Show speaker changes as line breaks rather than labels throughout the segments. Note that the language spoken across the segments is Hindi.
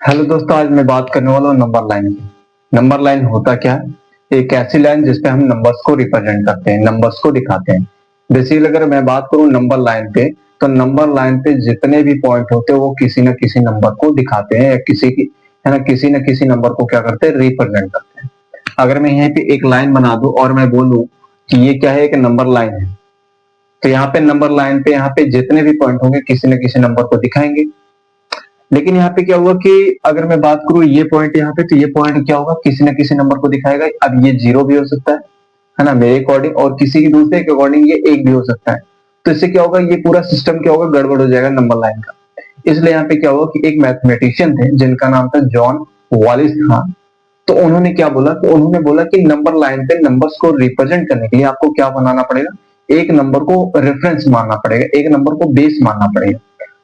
हेलो दोस्तों, आज मैं बात करने वाला हूँ नंबर लाइन की। नंबर लाइन होता क्या है? एक ऐसी लाइन जिसपे हम नंबर्स को रिप्रेजेंट करते हैं, नंबर्स को दिखाते हैं। बेसिकली अगर मैं बात करूँ नंबर लाइन पे, तो नंबर लाइन पे जितने भी पॉइंट होते हैं वो किसी न किसी नंबर को दिखाते हैं या किसी की है ना, किसी न किसी नंबर को क्या करते हैं, रिप्रेजेंट करते हैं। अगर मैं यहाँ पे एक लाइन बना दूं और मैं बोलूं कि ये क्या है, एक नंबर लाइन है, तो यहाँ पे नंबर लाइन पे यहाँ पे जितने भी पॉइंट होंगे किसी न किसी नंबर को दिखाएंगे। लेकिन यहाँ पे क्या हुआ कि अगर मैं बात करूं ये पॉइंट यहाँ पे, तो ये पॉइंट क्या होगा, किसी न किसी नंबर को दिखाएगा। अब ये जीरो भी हो सकता है ना, मेरे अकॉर्डिंग, और किसी की दूसरे के अकॉर्डिंग ये एक भी हो सकता है। तो इससे क्या होगा, ये पूरा सिस्टम क्या होगा, गड़बड़ हो जाएगा नंबर लाइन का। इसलिए यहाँ पे क्या हुआ कि एक मैथमेटिशियन थे जिनका नाम था जॉन वॉलिस था। तो उन्होंने क्या बोला, तो उन्होंने बोला कि नंबर लाइन पे नंबर्स को रिप्रेजेंट करने के लिए आपको क्या बनाना पड़ेगा, एक नंबर को रेफरेंस मानना पड़ेगा, एक नंबर को बेस मानना पड़ेगा।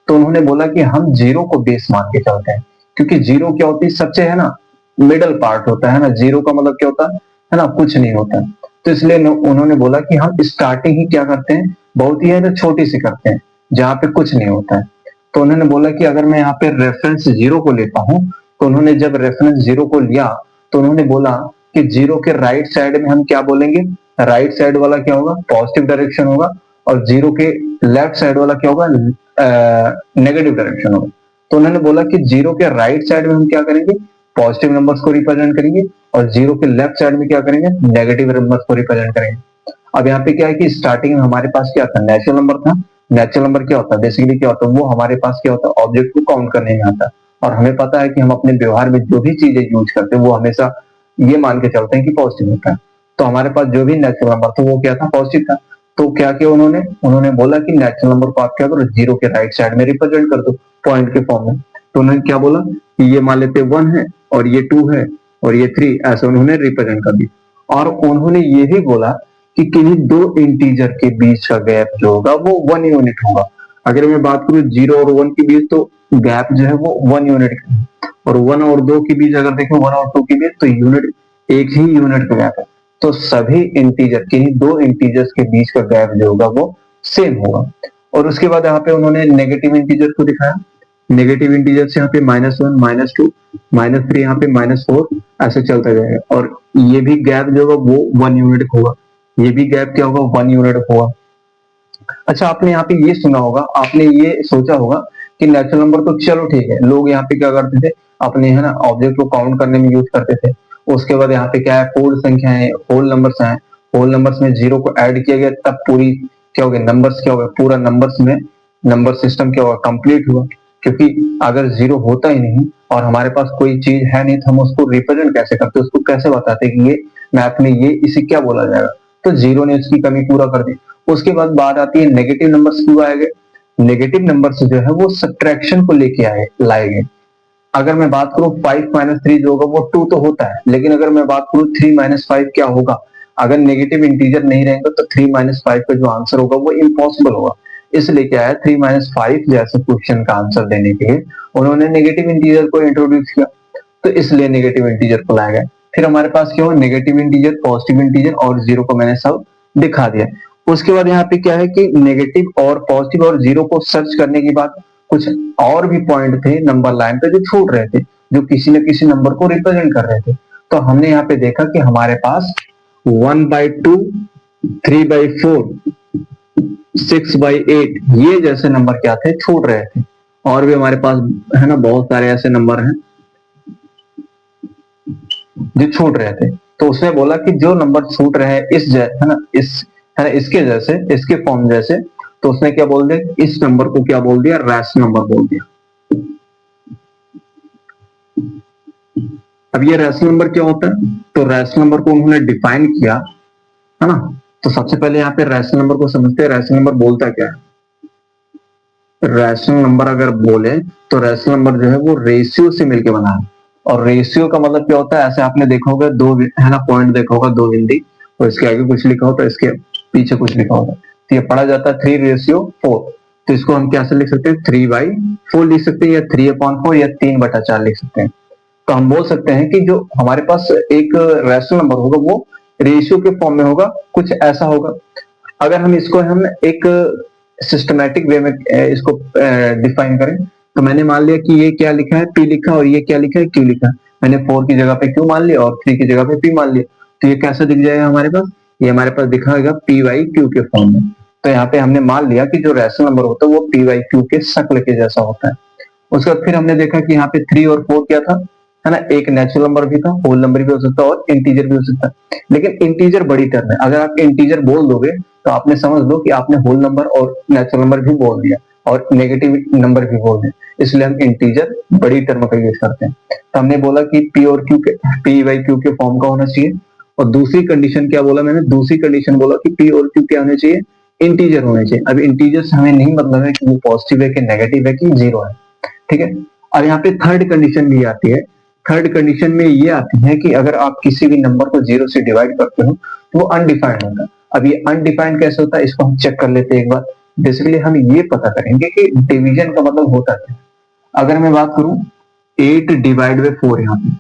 तो उन्होंने बोला कि हम जीरो को बेस मान के चलते हैं, क्योंकि जीरो क्या होती है, सबसे है ना मिडल पार्ट होता है ना। जीरो का मतलब क्या होता है ना, कुछ नहीं होता है। तो इसलिए उन्होंने बोला कि हम स्टार्टिंग ही क्या करते हैं, बहुत ही है ना छोटी सी करते हैं, जहां पे कुछ नहीं होता है। तो उन्होंने बोला कि अगर मैं यहाँ पे रेफरेंस जीरो को लेता हूँ, तो उन्होंने जब रेफरेंस जीरो को लिया, तो उन्होंने बोला कि जीरो के राइट साइड में हम क्या बोलेंगे, राइट साइड वाला क्या होगा, पॉजिटिव डायरेक्शन होगा, और जीरो के लेफ्ट साइड वाला क्या होगा, नेगेटिव डायरेक्शन होगा। तो उन्होंने बोला कि जीरो के राइट साइड में हम क्या करेंगे, पॉजिटिव नंबर्स को रिप्रेजेंट करेंगे, और जीरो के लेफ्ट साइड में क्या करेंगे, नेगेटिव नंबर्स को रिप्रेजेंट करेंगे। अब यहाँ पे क्या है कि स्टार्टिंग में हमारे पास क्या था, नेचुरल नंबर था। नेचुरल नंबर क्या होता है, बेसिकली क्या होता है, वो हमारे पास क्या होता है, ऑब्जेक्ट को काउंट करने में आता है। और हमें पता है कि हम अपने व्यवहार में जो भी चीजें यूज करते हैं वो हमेशा ये मान के चलते हैं कि पॉजिटिव होता है। तो हमारे पास जो भी नेचुरल नंबर था वो क्या था, पॉजिटिव था। तो क्या किया उन्होंने, उन्होंने बोला कि नेचुरल नंबर को आप क्या करो, जीरो के राइट साइड में रिप्रेजेंट कर दो पॉइंट के फॉर्म में। तो उन्होंने क्या बोला कि ये मान लेते वन है, और ये टू है, और ये थ्री, ऐसे उन्होंने रिप्रेजेंट कर दिया। और उन्होंने ये भी बोला कि किन्हीं दो इंटीजर के बीच का गैप जो होगा वो 1 यूनिट होगा। अगर मैं बात करूं जीरो और वन के बीच, तो गैप जो है वो 1 यूनिट का है। और वन और दो के बीच अगर देखें, वन और टू के बीच, तो यूनिट, एक ही यूनिट का गैप है। तो सभी इंटीजर, किन्हीं दो इंटीजर्स के बीच का गैप जो होगा वो सेम होगा। और उसके बाद यहाँ पे उन्होंने नेगेटिव इंटीजर को दिखाया। नेगेटिव इंटीजर से यहाँ पे -1, -2, -3, यहाँ पे -4, ऐसे चलता जाएगा। और ये भी गैप जो होगा वो 1 यूनिट होगा, ये भी गैप क्या होगा, 1 यूनिट होगा। अच्छा, आपने यहाँ पे ये सुना होगा, आपने ये सोचा होगा कि नेचुरल नंबर तो चलो ठीक है, लोग यहाँ पे क्या करते थे, अपने है ना ऑब्जेक्ट को काउंट करने में यूज करते थे। उसके बाद यहाँ पे क्या है, पूर्ण संख्या है, होल नंबर्स हैं। होल नंबर्स में जीरो को ऐड किया गया, तब पूरी क्या हो गया, नंबर्स क्या हो गया, पूरा नंबर्स में नंबर सिस्टम क्या होगा, कंप्लीट हुआ। क्योंकि अगर जीरो होता ही नहीं और हमारे पास कोई चीज है नहीं, तो हम उसको रिप्रेजेंट कैसे करते, उसको कैसे बताते कि ये मैथ में ये इसे क्या बोला जाएगा। तो जीरो ने उसकी कमी पूरा कर दी। उसके बाद बात आती है नेगेटिव नंबर्स क्यों आए गए। नेगेटिव नंबर्स जो है वो सब्ट्रैक्शन को लेके आए, लाए गए। अगर मैं बात करूं 5 - 3 जो होगा वो 2 तो होता है, लेकिन अगर मैं बात करूं 3 - 5 क्या होगा, अगर नेगेटिव इंटीजर नहीं रहेंगे तो 3 - 5 का जो आंसर होगा वो इम्पॉसिबल होगा। इसलिए क्या है, 3 - 5 जैसे क्वेश्चन का आंसर देने के लिए उन्होंने नेगेटिव इंटीजर को इंट्रोड्यूस किया। तो इसलिए नेगेटिव इंटीजर को लाया गया। फिर हमारे पास क्या हुआ, नेगेटिव इंटीजर, पॉजिटिव इंटीजर और जीरो को मैंने सब दिखा दिया। उसके बाद यहाँ पे क्या है कि नेगेटिव और पॉजिटिव और जीरो को सर्च करने के बाद कुछ और भी पॉइंट थे नंबर लाइन पे जो छूट रहे थे, जो किसी न किसी नंबर को रिप्रेजेंट कर रहे थे। तो हमने यहाँ पे देखा कि हमारे पास 1/2, 3/4, 6/8 ये जैसे नंबर क्या थे, छूट रहे थे। और भी हमारे पास है ना बहुत सारे ऐसे नंबर हैं जो छूट रहे थे। तो उसने बोला कि जो नंबर छूट रहे हैं इस है ना, इस है ना, इसके जैसे, इसके फॉर्म जैसे, तो उसने क्या बोल दिया, इस नंबर को क्या बोल दिया, रैशनल नंबर बोल दिया। अब ये रैशनल नंबर क्या होता है, तो रैशनल नंबर को उन्होंने डिफाइन किया, है ना। तो सबसे पहले यहाँ पे रैशनल नंबर को समझते हैं। रैशनल नंबर बोलता क्या है, रैशनल नंबर अगर बोले तो रैशनल नंबर जो है वो रेशियो से मिलकर बना है। और रेशियो का मतलब क्या होता है, ऐसे आपने देखा होगा, दो है ना पॉइंट देखा होगा, दो बिंदी, और इसके आगे कुछ लिखा होता है, इसके पीछे कुछ लिखा होता है। तो ये पढ़ा जाता है 3:4। तो इसको हम कैसे लिख सकते हैं, 3/4 लिख सकते हैं, या 3/4, या 3/4 लिख सकते हैं। तो हम बोल सकते हैं कि जो हमारे पास एक रैशनल नंबर होगा वो रेशियो के फॉर्म में होगा, कुछ ऐसा होगा। अगर हम इसको हम एक सिस्टमैटिक वे में इसको डिफाइन करें, तो मैंने मान लिया कि ये क्या लिखा है, पी लिखा, और ये क्या लिखा है, क्यू लिखा। मैंने 4 की जगह पे क्यू मान लिया और 3 की जगह पे पी मान लिया। तो ये कैसे दिख जाएगा हमारे पास, ये हमारे पास दिखाएगा पी वाई क्यू के फॉर्म में। तो यहाँ पे हमने मान लिया कि जो रैशनल नंबर होता है वो पी वाई क्यू के शक्ल के जैसा होता है। उसके बाद फिर हमने देखा कि यहाँ पे 3 और 4 क्या था, है ना, एक नेचुरल नंबर भी था, होल नंबर भी हो सकता है और इंटीजर भी हो सकता है। लेकिन इंटीजर बड़ी टर्म है, अगर आप इंटीजर बोल दोगे तो आपने समझ लो कि आपने होल नंबर और नेचुरल नंबर भी बोल दिया और नेगेटिव नंबर भी बोल दिया, इसलिए हम इंटीजर बड़ी टर्म का यूज करते हैं। तो हमने बोला कि पी और क्यू के, पी वाई क्यू के फॉर्म का होना चाहिए। और दूसरी कंडीशन क्या बोला मैंने, दूसरी कंडीशन बोला कि पी और क्यू क्या होने चाहिए, इंटीजर होने चाहिए। अब इंटीजर से हमें नहीं मतलब है कि वो पॉजिटिव है कि नेगेटिव है कि जीरो है, ठीक है। और यहाँ पे थर्ड कंडीशन भी आती है। थर्ड कंडीशन में ये आती है कि अगर आप किसी भी नंबर को जीरो से डिवाइड करते हो तो वो अनडिफाइंड होता है। अब ये अनडिफाइंड कैसे होता है, इसको हम चेक कर लेते हैं एक बार। बेसिकली हम ये पता करेंगे कि डिवीजन का मतलब होता क्या है। अगर मैं बात करूं 8 डिवाइड बाय 4, यहाँ पे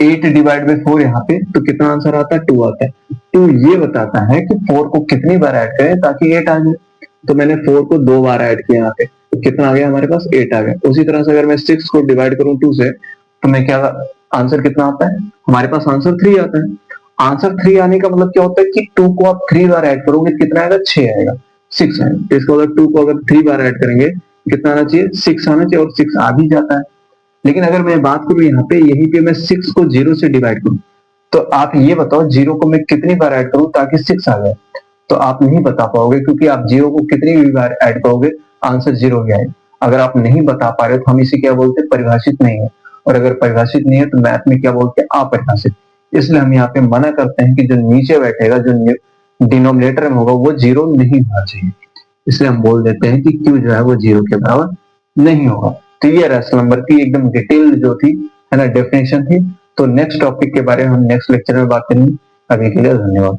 8 डिवाइड बाय 4 यहाँ पे, तो कितना आंसर आता है, 2 आता है। तो ये बताता है कि 4 को कितनी बार ऐड करें ताकि 8 आ जाए। तो मैंने 4 को 2 बार ऐड किया यहाँ पे, तो कितना आ गया हमारे पास, 8 आ गया। उसी तरह से अगर मैं 6 को डिवाइड करूं 2 से, तो मैं क्या, आंसर कितना आता है हमारे पास, आंसर 3 आता है। आंसर 3 आने का मतलब क्या होता है कि 2 को आप 3 बार ऐड करोगे कितना आएगा, 6 आएगा, 6 आएगा। तो इसका मतलब 2 को अगर 3 बार ऐड करेंगे कितना आना चाहिए, 6 आना चाहिए, और 6 आ भी जाता है। लेकिन अगर मैं बात करूं यहाँ पे, यहीं पे मैं 6 को 0 से डिवाइड करूं, तो आप ये बताओ 0 को मैं कितनी बार ऐड करूं ताकि 6 आ जाए। तो आप नहीं बता पाओगे, क्योंकि आप 0 को कितनी भी बार ऐड करोगे आंसर 0 ही आएगा। अगर आप नहीं बता पा रहे हो तो हम इसे क्या बोलते हैं, परिभाषित नहीं है। और अगर परिभाषित नहीं है तो मैथ में क्या बोलते हैं, अपरिभाषित। इसलिए हम यहाँ पे मना करते हैं कि जो नीचे बैठेगा, जो डिनोमिनेटर में होगा, वो 0 नहीं होना चाहिए। इसलिए हम बोल देते हैं कि क्यू जो है वो 0 के बराबर नहीं होगा। तो ये रैशनल नंबर की एकदम डिटेल जो थी, है ना, डेफिनेशन थी। तो नेक्स्ट टॉपिक के बारे में हम नेक्स्ट लेक्चर में बात करेंगे। अभी के लिए धन्यवाद।